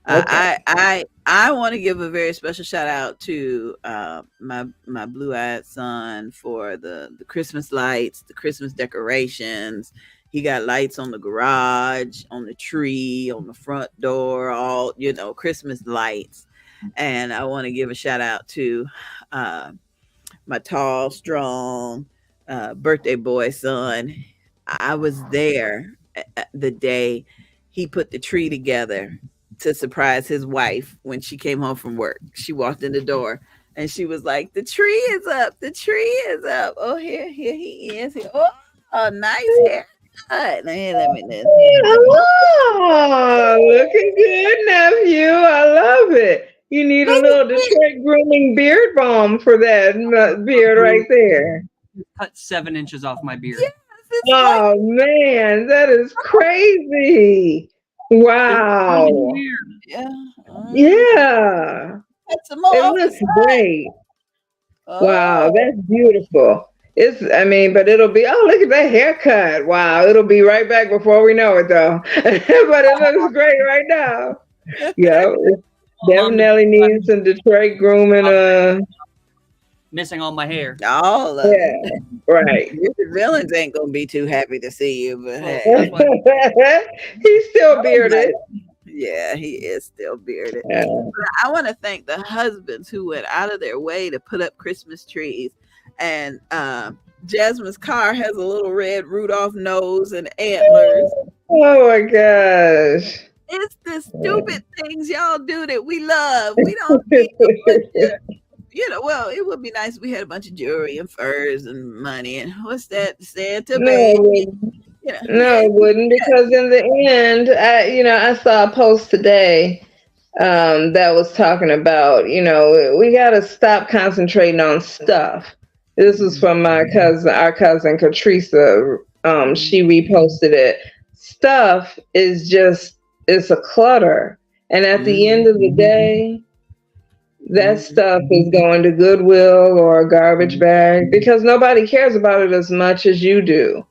Okay. I want to give a very special shout out to my blue eyed son for the Christmas lights, the Christmas decorations. He got lights on the garage, on the tree, on the front door, all Christmas lights. And I want to give a shout out to uh, my tall, strong birthday boy son. I was there the day he put the tree together to surprise his wife when she came home from work. She walked in the door and she was like, "The tree is up. The tree is up. Oh, here he is. Here. Oh, a nice haircut. Hey, Oh, looking good, nephew. I love it. You need a let me little see. Detroit grooming beard balm for that beard right there. Cut 7 inches off my beard. Yes, it's like Oh man, that is crazy. There's plenty Wow. here. yeah. Yeah. That's some more It on the looks side. great. Wow, Oh, that's beautiful. But it'll be, oh, look at that haircut. Wow, it'll be right back before we know it, though. But it looks great right now. Yeah, it Along the definitely needs some Detroit grooming. missing all my hair. all of it. Yeah, right. The villains ain't gonna be too happy to see you, but Well, hey, that's why He's still oh my, bearded. yeah, he is still bearded. Yeah. But I want to thank the husbands who went out of their way to put up Christmas trees. And Jasmine's car has a little red Rudolph nose and antlers. Oh my gosh. It's the stupid things y'all do that we love. We don't need a bunch of, well, it would be nice if we had a bunch of jewelry and furs and money. And what's that? Santa baby. No, no, Yeah, it wouldn't, because in the end, I saw a post today that was talking about, we got to stop concentrating on stuff. This is from our cousin Katrisa. She reposted it. Stuff is it's a clutter, and at the end of the day, that stuff is going to Goodwill or a garbage bag because nobody cares about it as much as you do.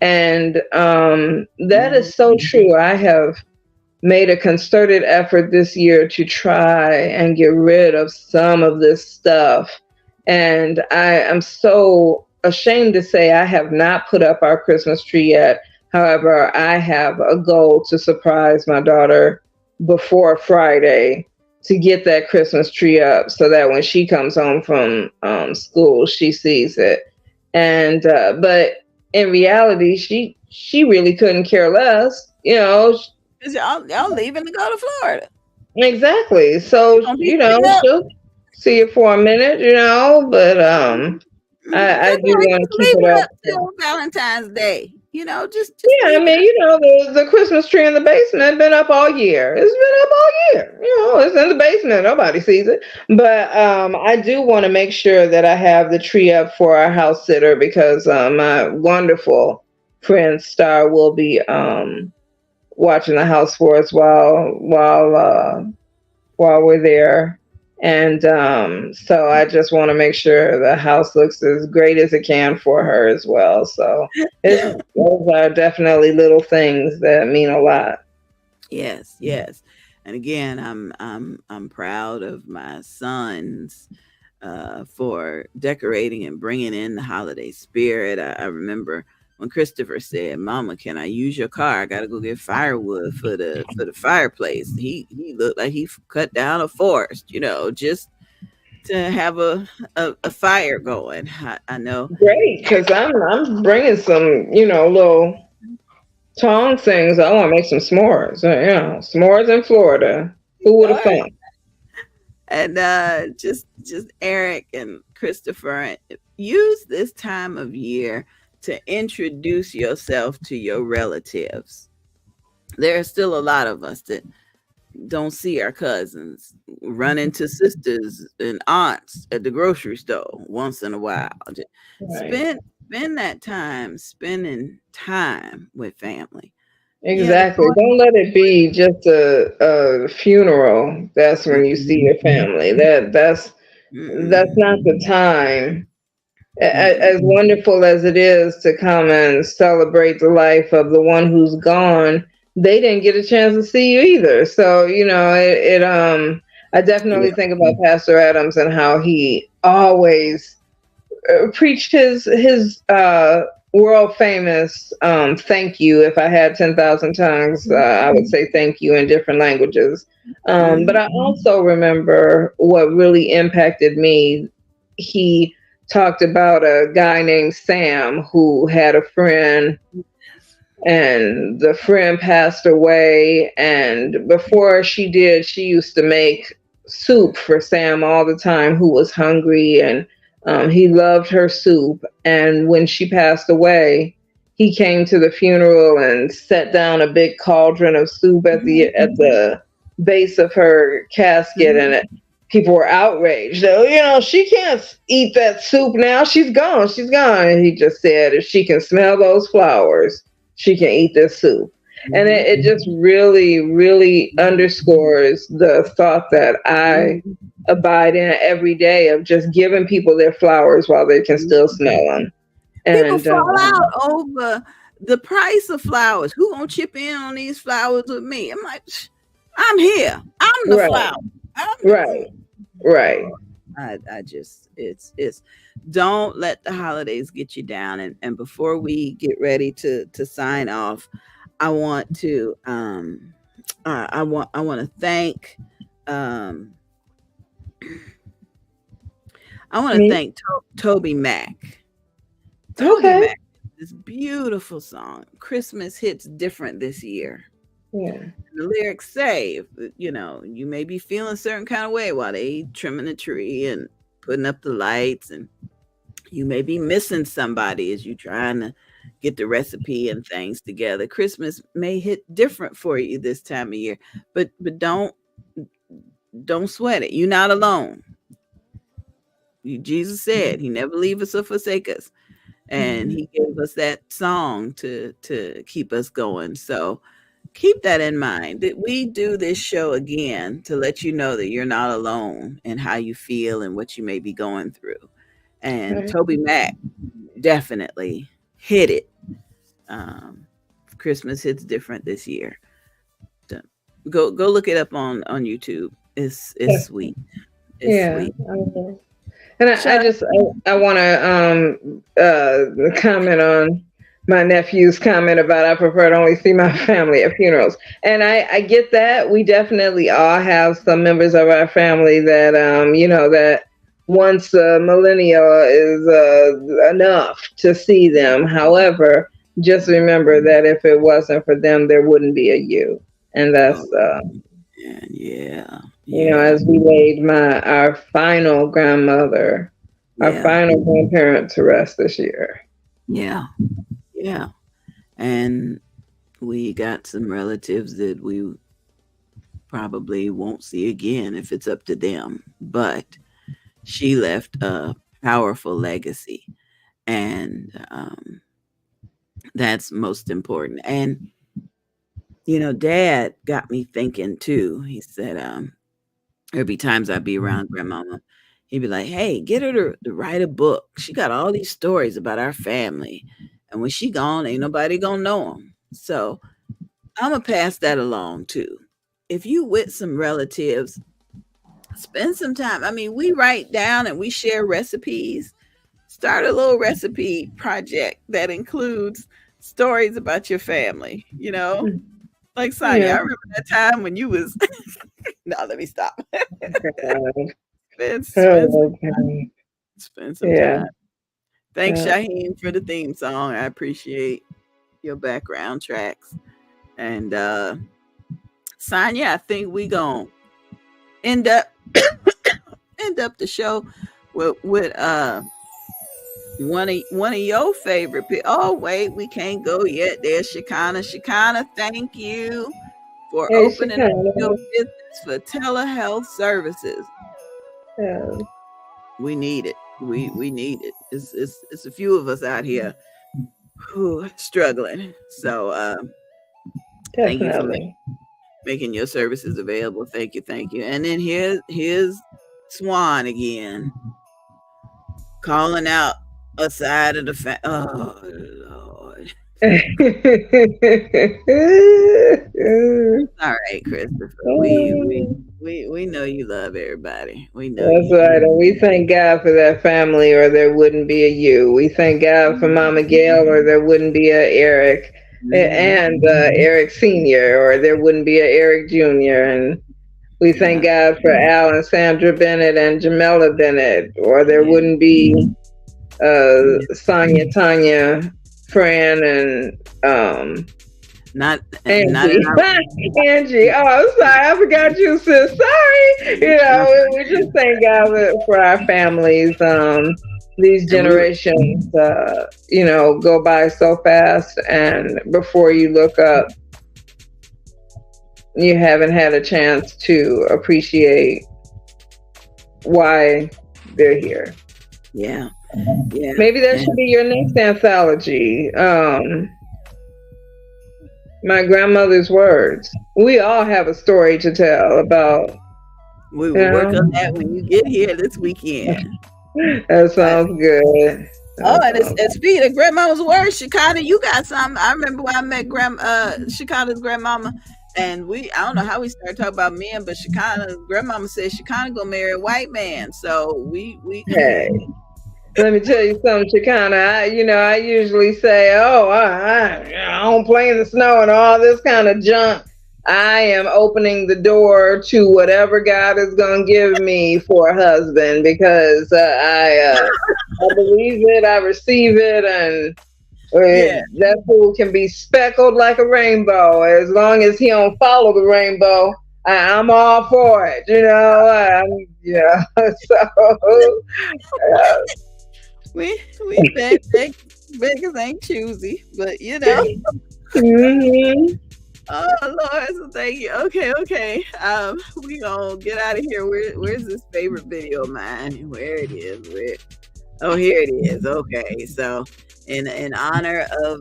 And that is so true. I have made a concerted effort this year to try and get rid of some of this stuff. And I am so ashamed to say I have not put up our Christmas tree yet. However, I have a goal to surprise my daughter before Friday to get that Christmas tree up so that when she comes home from school, she sees it. And but in reality, she really couldn't care less, 'cause y'all leaving to go to Florida. Exactly. So, Gonna be sitting up. she'll see it for a minute, but I Just do want to keep leave it it up. up till Valentine's Day. Just Yeah, I leave it mean, up. the Christmas tree in the basement been up all year. It's been up all year. It's in the basement. Nobody sees it. But I do want to make sure that I have the tree up for our house sitter because my wonderful friend Star will be watching the house for us while we're there. And so I just want to make sure the house looks as great as it can for her as well. So those are definitely little things that mean a lot. Yes, yes. And again, I'm proud of my sons for decorating and bringing in the holiday spirit. I remember when Christopher said, "Mama, can I use your car? I got to go get firewood for the fireplace." He looked like he cut down a forest, just to have a fire going. I know. Great, because I'm bringing some little Tong sings, I want to make some s'mores. S'mores in Florida. Who would All have right. thought? And just Eric and Christopher, use this time of year to introduce yourself to your relatives. There are still a lot of us that don't see our cousins, run into sisters and aunts at the grocery store once in a while. Just Right. spend that time spending time with family. Yeah, the Exactly. Don't let it be just a funeral. That's when you see your family. That's mm-mm, not the time. mm-mm. As wonderful as it is to come and celebrate the life of the one who's gone, they didn't get a chance to see you either. So, I definitely Yeah. think about Pastor Adams and how he always preached his world famous thank you. If I had 10,000 tongues, I would say thank you in different languages. But Mhm. I also remember what really impacted me. He talked about a guy named Sam who had a friend, and the friend passed away. And before she did, she used to make soup for Sam all the time, who was hungry, and he loved her soup. And when she passed away, he came to the funeral and set down a big cauldron of soup at the base of her casket, and people were outraged. So, she can't eat that soup now. She's gone. She's gone. And he just said, if she can smell those flowers, she can eat this soup. And Mhm. it just really, really underscores the thought that I abide in every day of just giving people their flowers while they can still smell them. People And fall out over the price of flowers. Who gonna chip in on these flowers with me? I'm like, I'm here. I'm the right, flower. I'm right, right. Lord. I just it's don't let the holidays get you down. And before we get ready to sign off, I want to I want to thank um I want to Me? thank Toby Mack. Toby Okay. Mac, this beautiful song. Christmas hits different this year. Yeah. The lyrics say, you may be feeling a certain kind of way while they trimming the tree and putting up the lights, and you may be missing somebody as you trying to get the recipe and things together. Christmas may hit different for you this time of year, but don't sweat it. You're not alone. Jesus said he never leave us or forsake us, and Mhm. he gave us that song to keep us going. So keep that in mind, that we do this show again to let you know that you're not alone in how you feel and what you may be going through. And Right. Toby Mac definitely hit it. um, Christmas hits different this year. So go look it up on YouTube. It's sweet. It's Yeah. sweet. And I Shut. just I want to comment on my nephew's comment about I prefer to only see my family at funerals, and I get that. We definitely all have some members of our family that that once a millennial is enough to see them. However, just remember that if it wasn't for them, there wouldn't be a you, and that's Oh, man, yeah, yeah, as we laid our final grandmother, our yeah, final grandparent to rest this year. yeah, yeah. And we got some relatives that we probably won't see again if it's up to them. But she left a powerful legacy, and that's most important. And Dad got me thinking too. He said, there'd be times I'd be around grandmama. He'd be like, "Hey, get her to write a book. She got all these stories about our family, and when she gone, ain't nobody gonna know them." So I'm gonna pass that along too. If you with some relatives, spend some time. I mean, we write down and we share recipes. Start a little recipe project that includes stories about your family. Like Sonya, Yeah. I remember that time when you was. No, let me stop. God. Spend some Oh, okay. spend some Yeah. time. Thanks, Yeah. Shaheen, for the theme song. I appreciate. your background tracks. And Sonya, I think we gonna end up the show with one of your favorite people. Oh wait, we can't go yet. There's Shekinah. Shekinah, thank you for opening up your business for telehealth services. Yeah. We need it. We need it. It's a few of us out here who are struggling. So thank you for making your services available. Thank you. And then here's Swan again, calling out a side of the oh Lord. All right, Christopher. We know you love everybody. We know that's right. And we thank God for that family, or there wouldn't be a you. We thank God for Mama Gail, or there wouldn't be a Eric and Eric Sr., or there wouldn't be a Eric Jr. And we thank God for Al and Sandra Bennett and Jamela Bennett, or there wouldn't be Sonia, Tanya, Fran, and Angie. Angie. Oh, I'm sorry. I forgot you, sis. Sorry. We just thank God for our families. These generations, go by so fast, and before you look up, you haven't had a chance to appreciate why they're here. Yeah. Maybe that should be your next anthology. My grandmother's words. We all have a story to tell about. We will work on that when you get here this weekend. That sounds good. And speaking of grandmama's words, Shekinah, you got something. I remember when I met Shekinah's grandmama, and I don't know how we started talking about men, but Shekinah's grandmama said Shekinah gonna marry a white man. So we Hey. Let me tell you something, Shekinah. I usually say, I don't play in the snow and all this kind of junk. I am opening the door to whatever God is going to give me for a husband, because I believe it, I receive it, and that fool can be speckled like a rainbow. As long as he don't follow the rainbow, I'm all for it. We beggars ain't choosy, but Mm-hmm. Oh Lord, so thank you. Okay. We gonna get out of here. Where's this favorite video of mine? Where it is? Here it is. Okay, so in honor of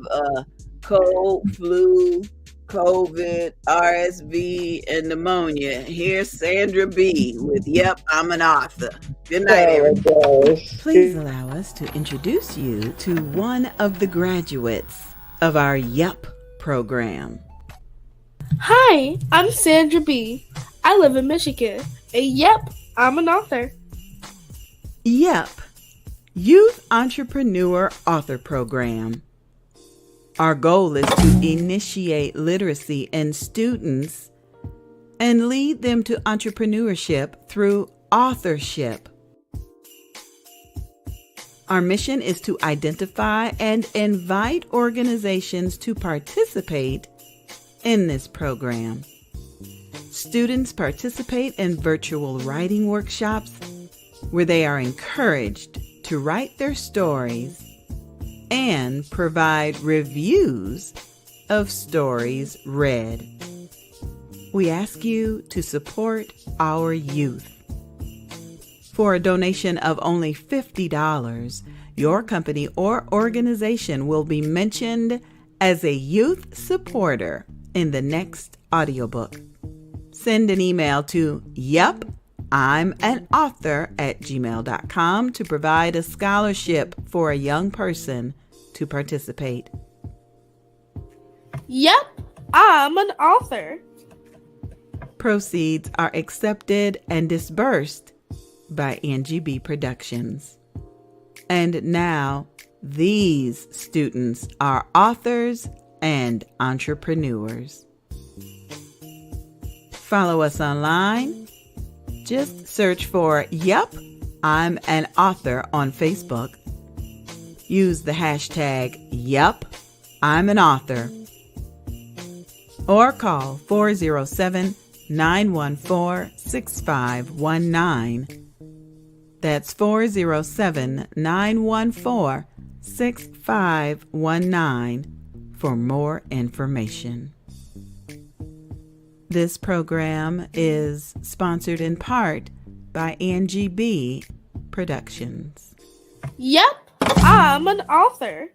cold, flu, COVID, RSV, and pneumonia, here's Sandra BEE with "Yep, I'm an Author." Good night, everybody. Please allow us to introduce you to one of the graduates of our Yup program. Hi, I'm Sandra BEE. I live in Michigan. And yep, I'm an author. Yup, Youth Entrepreneur Author Program. Our goal is to initiate literacy in students and lead them to entrepreneurship through authorship. Our mission is to identify and invite organizations to participate in this program. Students participate in virtual writing workshops where they are encouraged to write their stories and provide reviews of stories read. We ask you to support our youth. For a donation of only $50, your company or organization will be mentioned as a youth supporter in the next audiobook. Send an email to yupi'manauthor@gmail.com to provide a scholarship for a young person to participate. Yep, I'm an author. Proceeds are accepted and disbursed by Angie BEE Productions. And now, these students are authors and entrepreneurs. Follow us online. Just search for Yup, I'm an Author on Facebook. Use the hashtag Yup I'm an author. Or call 407-914-6519. That's 407-914-6519 for more information. This program is sponsored in part by Angie BEE Productions. Yep, I'm an author.